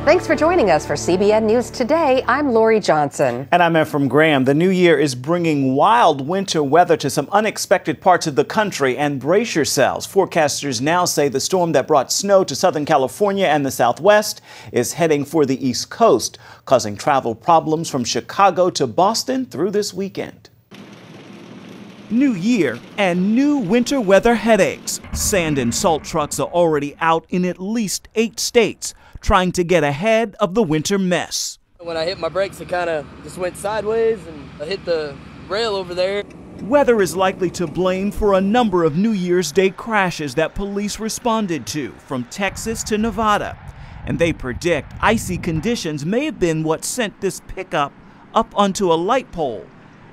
Thanks for joining us for CBN News Today. I'm Lori Johnson. And I'm Ephraim Graham. The new year is bringing wild winter weather to some unexpected parts of the country, and brace yourselves. Forecasters now say the storm that brought snow to Southern California and the Southwest is heading for the East Coast, causing travel problems from Chicago to Boston through this weekend. New year and new winter weather headaches. Sand and salt trucks are already out in at least 8 states, trying to get ahead of the winter mess. When I hit my brakes, it kind of just went sideways and I hit the rail over there. Weather is likely to blame for a number of New Year's Day crashes that police responded to, from Texas to Nevada. And they predict icy conditions may have been what sent this pickup up onto a light pole.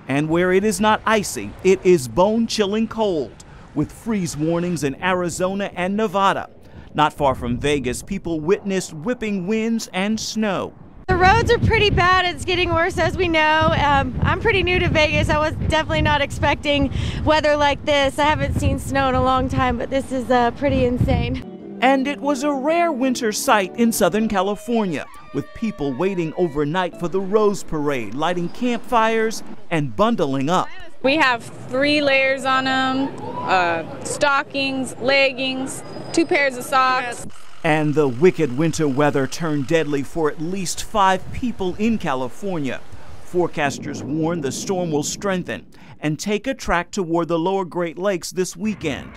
And where it is not icy, it is bone-chilling cold, with freeze warnings in Arizona and Nevada. Not far from Vegas, people witnessed whipping winds and snow. The roads are pretty bad. It's getting worse, as we know. I'm pretty new to Vegas. I was definitely not expecting weather like this. I haven't seen snow in a long time, but this is pretty insane. And it was a rare winter sight in Southern California, with people waiting overnight for the Rose Parade, lighting campfires and bundling up. We have 3 layers on them, stockings, leggings, 2 pairs of socks. And the wicked winter weather turned deadly for at least 5 people in California. Forecasters warn the storm will strengthen and take a track toward the lower Great Lakes this weekend.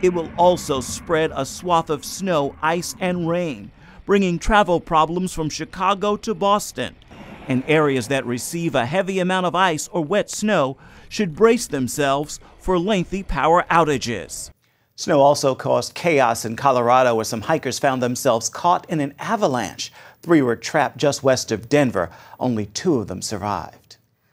It will also spread a swath of snow, ice, and rain, bringing travel problems from Chicago to Boston. And areas that receive a heavy amount of ice or wet snow should brace themselves for lengthy power outages. Snow also caused chaos in Colorado, where some hikers found themselves caught in an avalanche. 3 were trapped just west of Denver. Only 2 of them survived.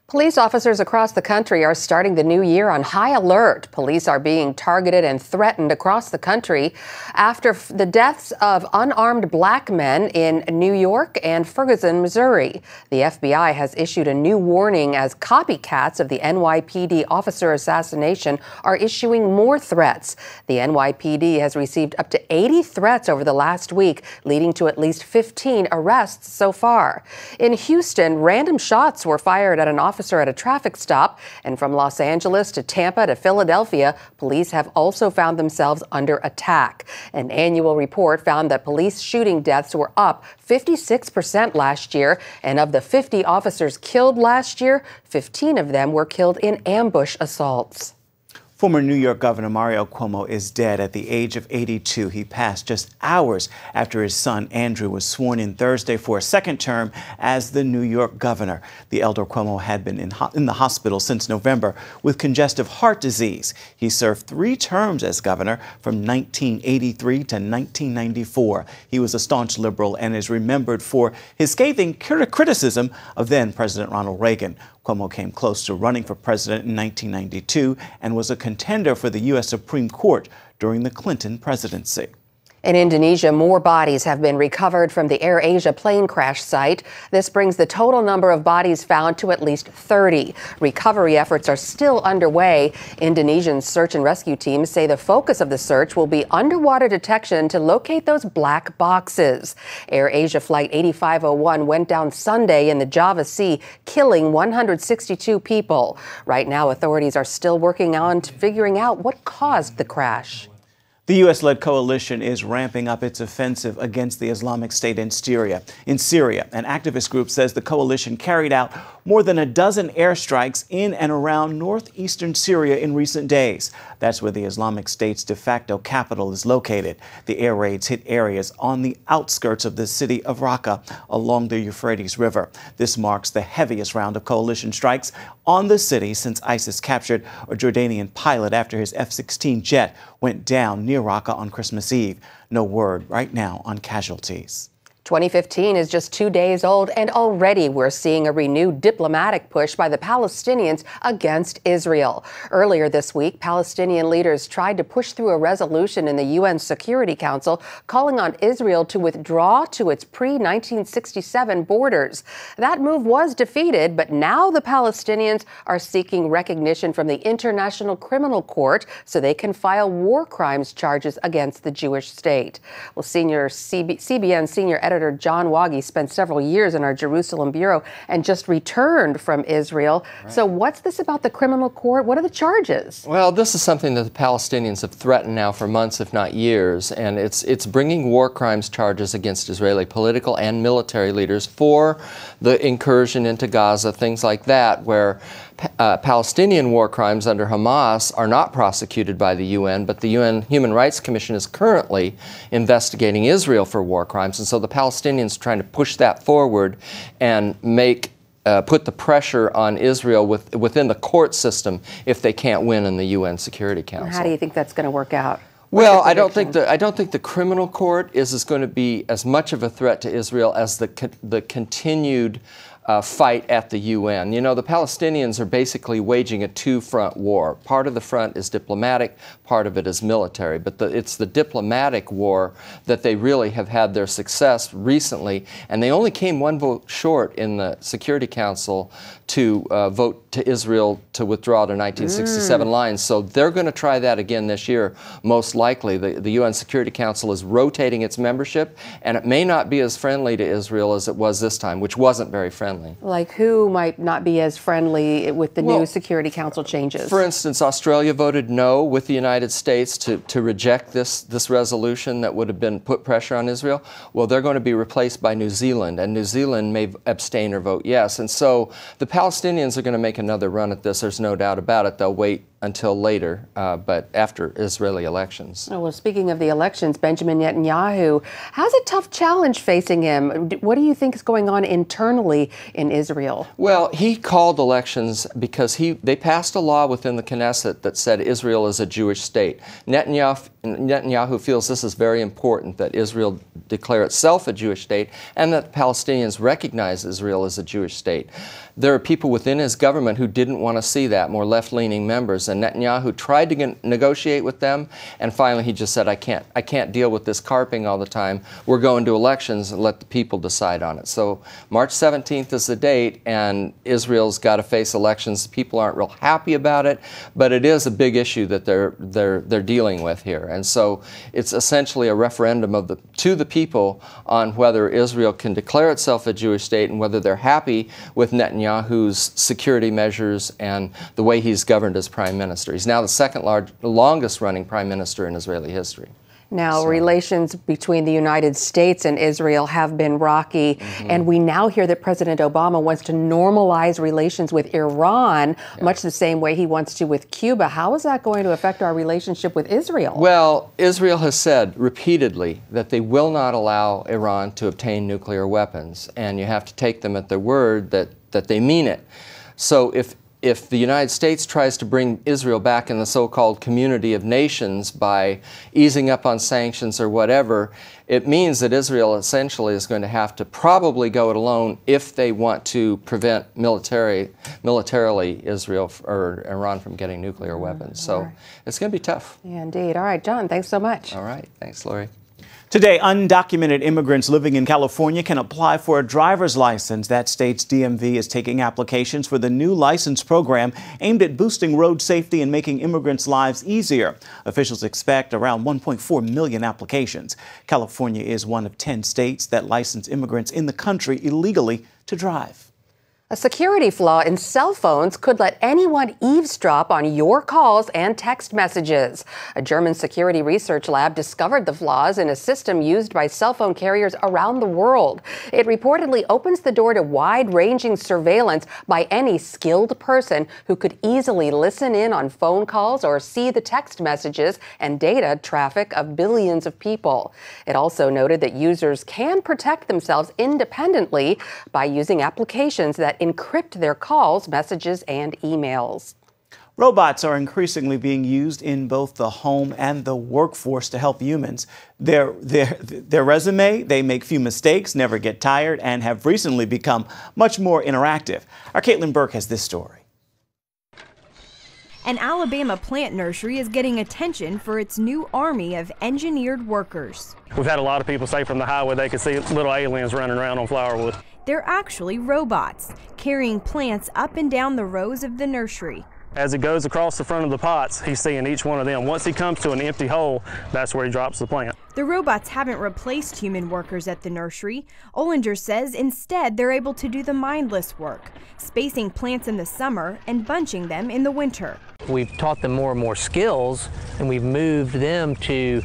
Police officers across the country are starting the new year on high alert. Police are being targeted and threatened across the country after the deaths of unarmed black men in New York and Ferguson, Missouri. The FBI has issued a new warning as copycats of the NYPD officer assassination are issuing more threats. The NYPD has received up to 80 threats over the last week, leading to at least 15 arrests so far. In Houston, random shots were fired at an officer at a traffic stop, and from Los Angeles to Tampa to Philadelphia, police have also found themselves under attack. An annual report found that police shooting deaths were up 56% last year, and of the 50 officers killed last year, 15 of them were killed in ambush assaults. Former New York Governor Mario Cuomo is dead at the age of 82. He passed just hours after his son Andrew was sworn in Thursday for a second term as the New York governor. The elder Cuomo had been in the hospital since November with congestive heart disease. He served 3 terms as governor from 1983 to 1994. He was a staunch liberal and is remembered for his scathing criticism of then President Ronald Reagan. Cuomo came close to running for president in 1992 and was a contender for the U.S. Supreme Court during the Clinton presidency. In Indonesia, more bodies have been recovered from the AirAsia plane crash site. This brings the total number of bodies found to at least 30. Recovery efforts are still underway. Indonesian search and rescue teams say the focus of the search will be underwater detection to locate those black boxes. AirAsia Flight 8501 went down Sunday in the Java Sea, killing 162 people. Right now, authorities are still working on figuring out what caused the crash. The U.S.-led coalition is ramping up its offensive against the Islamic State in Syria. An activist group says the coalition carried out more than a dozen airstrikes in and around northeastern Syria in recent days. That's where the Islamic State's de facto capital is located. The air raids hit areas on the outskirts of the city of Raqqa along the Euphrates River. This marks the heaviest round of coalition strikes on the city since ISIS captured a Jordanian pilot after his F-16 jet went down near Raqqa on Christmas Eve. No word right now on casualties. 2015 is just 2 days old, and already we're seeing a renewed diplomatic push by the Palestinians against Israel. Earlier this week, Palestinian leaders tried to push through a resolution in the UN Security Council calling on Israel to withdraw to its pre-1967 borders. That move was defeated, but now the Palestinians are seeking recognition from the International Criminal Court so they can file war crimes charges against the Jewish state. Well, CBN senior editor Senator John Waggy spent several years in our Jerusalem bureau and just returned from Israel. Right. So what's this about the criminal court? What are the charges? Well, this is something that the Palestinians have threatened now for months, if not years, and it's bringing war crimes charges against Israeli political and military leaders for the incursion into Gaza, things like that, where Palestinian war crimes under Hamas are not prosecuted by the UN, but the UN Human Rights Commission is currently investigating Israel for war crimes. And so the Palestinians are trying to push that forward and put the pressure on Israel within the court system if they can't win in the UN Security Council. How do you think that's going to work out? Well, I don't think the criminal court is going to be as much of a threat to Israel as the continued fight at the UN. You know, the Palestinians are basically waging a two-front war. Part of the front is diplomatic, part of it is military. But it's the diplomatic war that they really have had their success recently, and they only came one vote short in the Security Council to vote to Israel to withdraw to 1967 lines. So they're going to try that again this year, most likely. The UN Security Council is rotating its membership, and it may not be as friendly to Israel as it was this time, which wasn't very friendly. Like who might not be as friendly with the new Security Council changes? For instance, Australia voted no with the United States to reject this resolution that would have been put pressure on Israel. Well, they're going to be replaced by New Zealand, and New Zealand may abstain or vote yes. And so the Palestinians are going to make another run at this. There's no doubt about it. They'll wait until later, but after Israeli elections. Oh, well, speaking of the elections, Benjamin Netanyahu has a tough challenge facing him. What do you think is going on internally in Israel? Well, he called elections because they passed a law within the Knesset that said Israel is a Jewish state. Netanyahu feels this is very important, that Israel declare itself a Jewish state and that Palestinians recognize Israel as a Jewish state. There are people within his government who didn't want to see that, more left-leaning members, and Netanyahu tried to negotiate with them, and finally he just said, I can't deal with this carping all the time. We're going to elections and let the people decide on it. So March 17th is the date, and Israel's got to face elections. People aren't real happy about it, but it is a big issue that they're dealing with here. And so it's essentially a referendum to the people on whether Israel can declare itself a Jewish state and whether they're happy with Netanyahu's security measures and the way he's governed as prime minister. He's now the second longest running prime minister in Israeli history. Now, relations between the United States and Israel have been rocky, and we now hear that President Obama wants to normalize relations with Iran, much the same way he wants to with Cuba. How is that going to affect our relationship with Israel? Well, Israel has said repeatedly that they will not allow Iran to obtain nuclear weapons, and you have to take them at their word that they mean it. So if the United States tries to bring Israel back in the so-called community of nations by easing up on sanctions or whatever, it means that Israel essentially is going to have to probably go it alone if they want to prevent militarily Israel or Iran from getting nuclear weapons. So it's going to be tough. Yeah, indeed. All right, John, thanks so much. All right. Thanks, Lori. Today, undocumented immigrants living in California can apply for a driver's license. That state's DMV is taking applications for the new license program aimed at boosting road safety and making immigrants' lives easier. Officials expect around 1.4 million applications. California is one of 10 states that license immigrants in the country illegally to drive. A security flaw in cell phones could let anyone eavesdrop on your calls and text messages. A German security research lab discovered the flaws in a system used by cell phone carriers around the world. It reportedly opens the door to wide-ranging surveillance by any skilled person who could easily listen in on phone calls or see the text messages and data traffic of billions of people. It also noted that users can protect themselves independently by using applications that encrypt their calls, messages, and emails. Robots are increasingly being used in both the home and the workforce to help humans. Their resume, they make few mistakes, never get tired, and have recently become much more interactive. Our Caitlin Burke has this story. An Alabama plant nursery is getting attention for its new army of engineered workers. We've had a lot of people say from the highway they could see little aliens running around on flowerwood. They're actually robots, carrying plants up and down the rows of the nursery. As it goes across the front of the pots, he's seeing each one of them. Once he comes to an empty hole, that's where he drops the plant. The robots haven't replaced human workers at the nursery. Ollinger says instead they're able to do the mindless work, spacing plants in the summer and bunching them in the winter. We've taught them more and more skills, and we've moved them to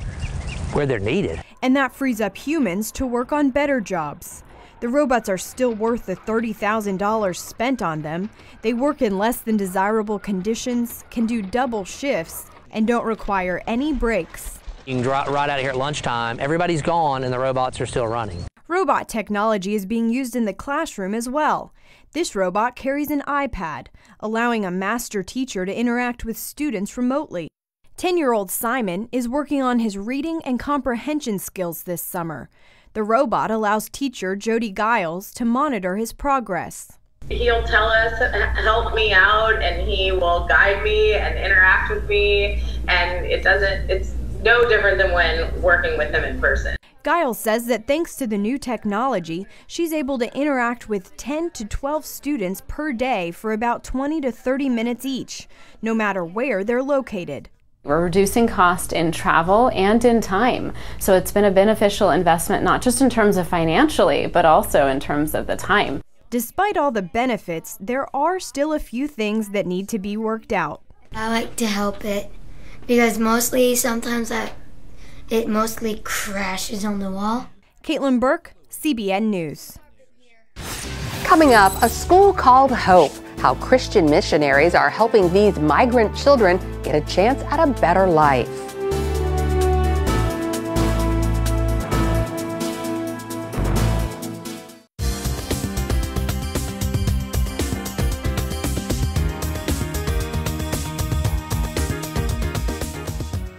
where they're needed. And that frees up humans to work on better jobs. The robots are still worth the $30,000 spent on them. They work in less than desirable conditions, can do double shifts, and don't require any breaks. You can drive right out of here at lunchtime. Everybody's gone, and the robots are still running. Robot technology is being used in the classroom as well. This robot carries an iPad, allowing a master teacher to interact with students remotely. 10-year-old Simon is working on his reading and comprehension skills this summer. The robot allows teacher Jody Giles to monitor his progress. He'll tell us, help me out, and he will guide me and interact with me, and it's no different than when working with him in person. Giles says that thanks to the new technology, she's able to interact with 10 to 12 students per day for about 20 to 30 minutes each, no matter where they're located. We're reducing cost in travel and in time. So it's been a beneficial investment, not just in terms of financially, but also in terms of the time. Despite all the benefits, there are still a few things that need to be worked out. I like to help it because sometimes it mostly crashes on the wall. Caitlin Burke, CBN News. Coming up, a school called Hope. How Christian missionaries are helping these migrant children get a chance at a better life.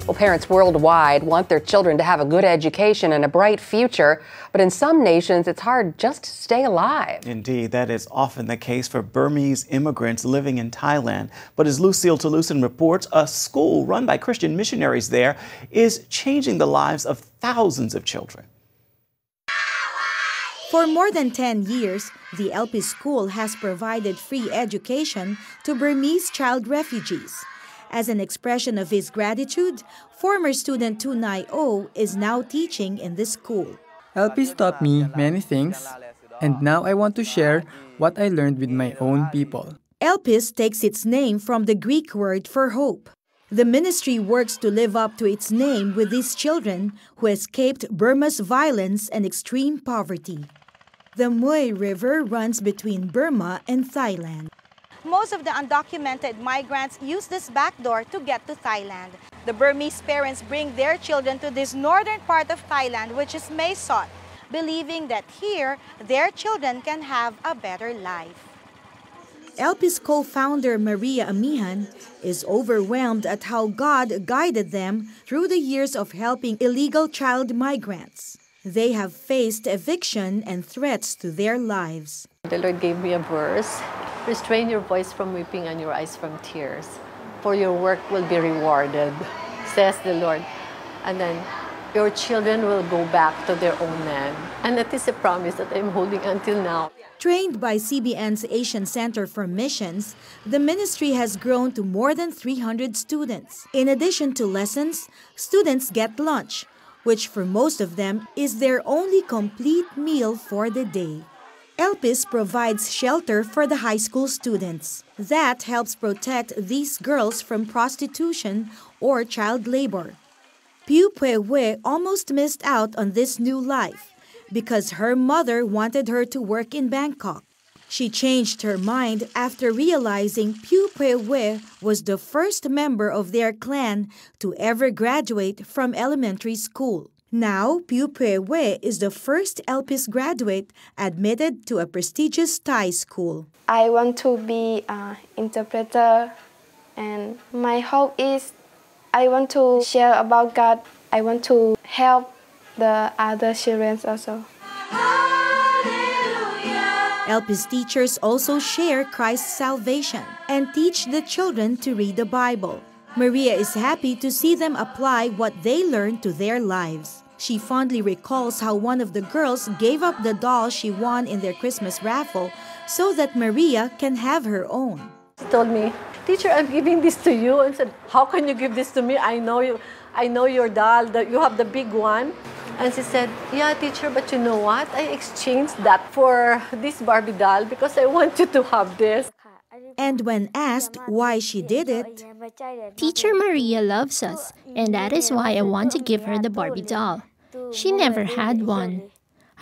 Well, parents worldwide want their children to have a good education and a bright future, but in some nations, it's hard just to stay alive. Indeed, that is often the case for Burmese immigrants living in Thailand. But as Lucille Toulousan reports, a school run by Christian missionaries there is changing the lives of thousands of children. For more than 10 years, the LP school has provided free education to Burmese child refugees. As an expression of his gratitude, former student Tunai O is now teaching in this school. LP's taught me many things, and now I want to share what I learned with my own people. LP's takes its name from the Greek word for hope. The ministry works to live up to its name with these children who escaped Burma's violence and extreme poverty. The Mui River runs between Burma and Thailand. Most of the undocumented migrants use this back door to get to Thailand. The Burmese parents bring their children to this northern part of Thailand, which is Mae Sot, believing that here their children can have a better life. LP's co-founder Maria Amihan is overwhelmed at how God guided them through the years of helping illegal child migrants. They have faced eviction and threats to their lives. The Lord gave me a verse. Restrain your voice from weeping and your eyes from tears, for your work will be rewarded, says the Lord. And then your children will go back to their own land. And that is a promise that I'm holding until now. Trained by CBN's Asian Center for Missions, the ministry has grown to more than 300 students. In addition to lessons, students get lunch, which for most of them is their only complete meal for the day. LPIS provides shelter for the high school students. That helps protect these girls from prostitution or child labor. Piu Pue Wei almost missed out on this new life because her mother wanted her to work in Bangkok. She changed her mind after realizing Piu Pue Wei was the first member of their clan to ever graduate from elementary school. Now, Piu Pue Wei is the first LPIS graduate admitted to a prestigious Thai school. I want to be an interpreter, and my hope is I want to share about God. I want to help the other children also. LPIS teachers also share Christ's salvation and teach the children to read the Bible. Maria is happy to see them apply what they learned to their lives. She fondly recalls how one of the girls gave up the doll she won in their Christmas raffle so that Maria can have her own. She told me, teacher, I'm giving this to you. And said, how can you give this to me? I know your doll, that you have the big one. And she said, yeah, teacher, but you know what? I exchanged that for this Barbie doll because I want you to have this. And when asked why she did it, Teacher Maria loves us, and that is why I want to give her the Barbie doll. She never had one.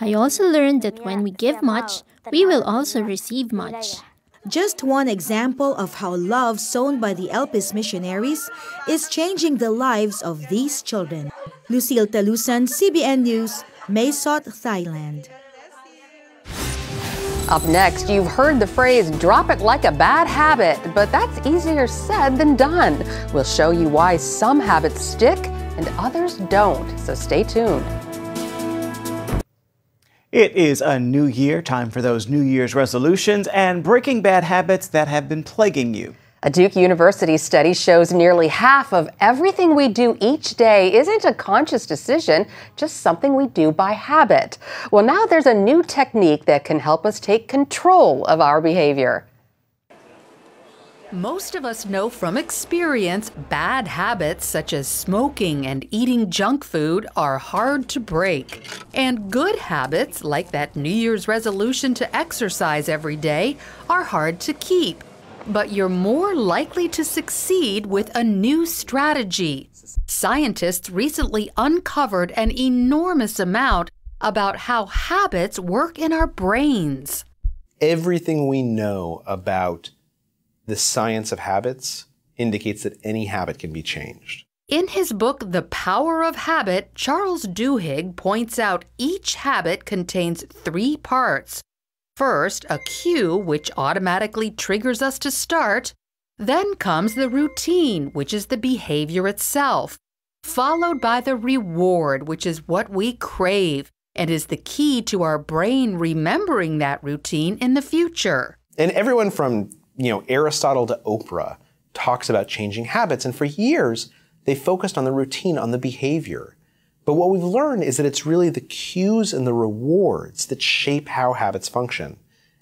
I also learned that when we give much, we will also receive much. Just one example of how love sown by the Elpis missionaries is changing the lives of these children. Lucille Talusan, CBN News, Mae Sot, Thailand. Up next, you've heard the phrase, drop it like a bad habit, but that's easier said than done. We'll show you why some habits stick and others don't, so stay tuned. It is a new year, time for those New Year's resolutions and breaking bad habits that have been plaguing you. A Duke University study shows nearly half of everything we do each day isn't a conscious decision, just something we do by habit. Well, now there's a new technique that can help us take control of our behavior. Most of us know from experience bad habits such as smoking and eating junk food are hard to break. And good habits, like that New Year's resolution to exercise every day, are hard to keep. But you're more likely to succeed with a new strategy. Scientists recently uncovered an enormous amount about how habits work in our brains. Everything we know about the science of habits indicates that any habit can be changed. In his book, The Power of Habit, Charles Duhigg points out each habit contains 3 parts. First, a cue, which automatically triggers us to start. Then comes the routine, which is the behavior itself, followed by the reward, which is what we crave and is the key to our brain remembering that routine in the future. And everyone from Aristotle to Oprah talks about changing habits, and for years they focused on the routine, on the behavior. But what we've learned is that it's really the cues and the rewards that shape how habits function.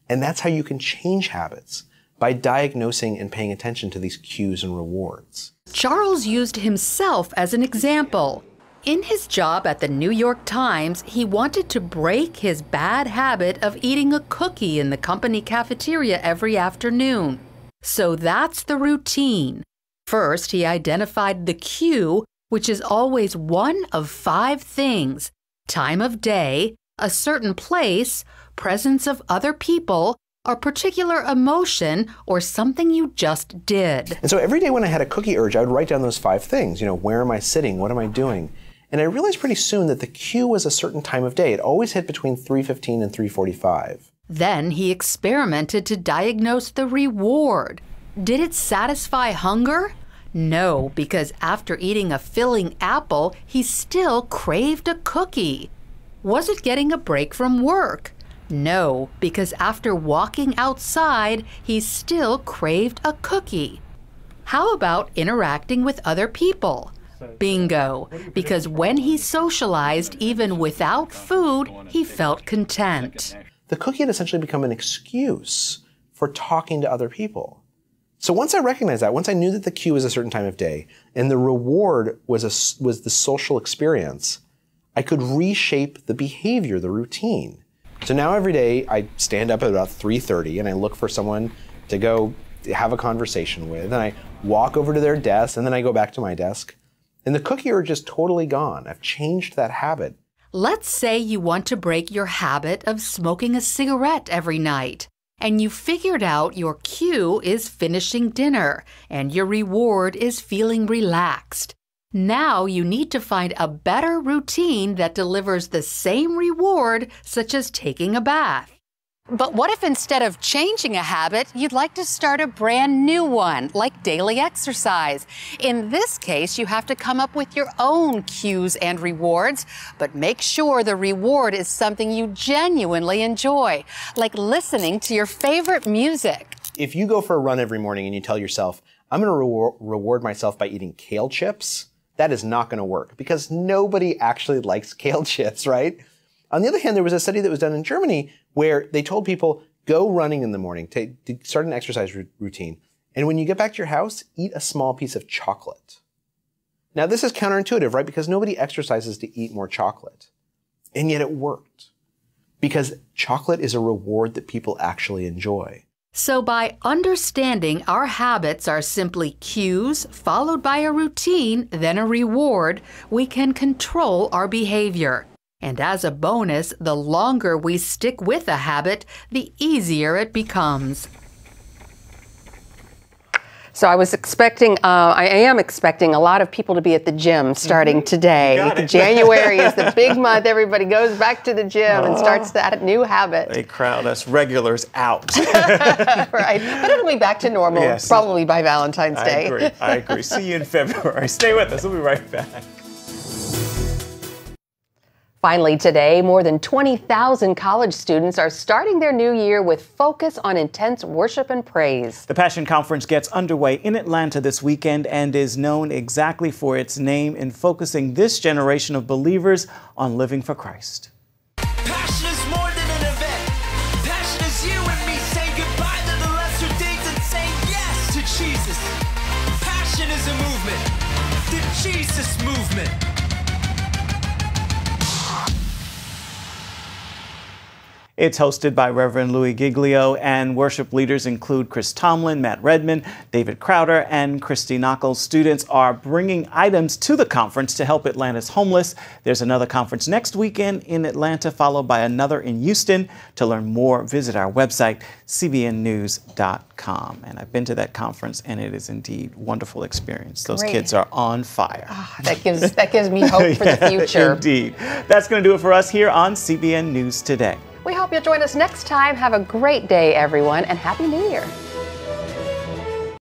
And that's how you can change habits, by diagnosing and paying attention to these cues and rewards. Charles used himself as an example. In his job at the New York Times, he wanted to break his bad habit of eating a cookie in the company cafeteria every afternoon. So that's the routine. First, he identified the cue, which is always one of 5 things: time of day, a certain place, presence of other people, a particular emotion, or something you just did. And so every day when I had a cookie urge, I would write down those 5 things. Where am I sitting? What am I doing? And I realized pretty soon that the cue was a certain time of day. It always hit between 3:15 and 3:45. Then he experimented to diagnose the reward. Did it satisfy hunger? No, because after eating a filling apple, he still craved a cookie. Was it getting a break from work? No, because after walking outside, he still craved a cookie. How about interacting with other people? Bingo, because when he socialized, even without food, he felt content. The cookie had essentially become an excuse for talking to other people. So once I recognized that, once I knew that the cue was a certain time of day and the reward was the social experience, I could reshape the behavior, the routine. So now every day I stand up at about 3:30 and I look for someone to go have a conversation with, and I walk over to their desk and then I go back to my desk. And the cookie urge is totally gone. I've changed that habit. Let's say you want to break your habit of smoking a cigarette every night, and you figured out your cue is finishing dinner, and your reward is feeling relaxed. Now you need to find a better routine that delivers the same reward, such as taking a bath. But what if instead of changing a habit, you'd like to start a brand new one, like daily exercise? In this case, you have to come up with your own cues and rewards, but make sure the reward is something you genuinely enjoy, like listening to your favorite music. If you go for a run every morning and you tell yourself, I'm going to reward myself by eating kale chips, that is not going to work because nobody actually likes kale chips, right? On the other hand, there was a study that was done in Germany where they told people, go running in the morning, start an exercise routine, And when you get back to your house, eat a small piece of chocolate. Now, this is counterintuitive, right? Because nobody exercises to eat more chocolate. And yet it worked. Because chocolate is a reward that people actually enjoy. So by understanding our habits are simply cues followed by a routine, then a reward, we can control our behavior. And as a bonus, the longer we stick with a habit, the easier it becomes. So I am expecting a lot of people to be at the gym starting today. January is the big month. Everybody goes back to the gym and starts that new habit. They crowd us regulars out. Right. But it'll be back to normal probably by Valentine's Day. I agree. See you in February. Stay with us. We'll be right back. Finally today, more than 20,000 college students are starting their new year with focus on intense worship and praise. The Passion Conference gets underway in Atlanta this weekend and is known exactly for its name in focusing this generation of believers on living for Christ. Passion is more than an event. Passion is you and me saying goodbye to the lesser things and saying yes to Jesus. Passion is a movement. The Jesus movement. It's hosted by Reverend Louis Giglio, and worship leaders include Chris Tomlin, Matt Redman, David Crowder, and Christy Knuckles. Students are bringing items to the conference to help Atlanta's homeless. There's another conference next weekend in Atlanta, followed by another in Houston. To learn more, visit our website, cbnnews.com. And I've been to that conference, and it is indeed a wonderful experience. Those kids are on fire. Oh, that gives me hope for the future. Indeed. That's going to do it for us here on CBN News Today. We hope you'll join us next time. Have a great day, everyone, and Happy New Year.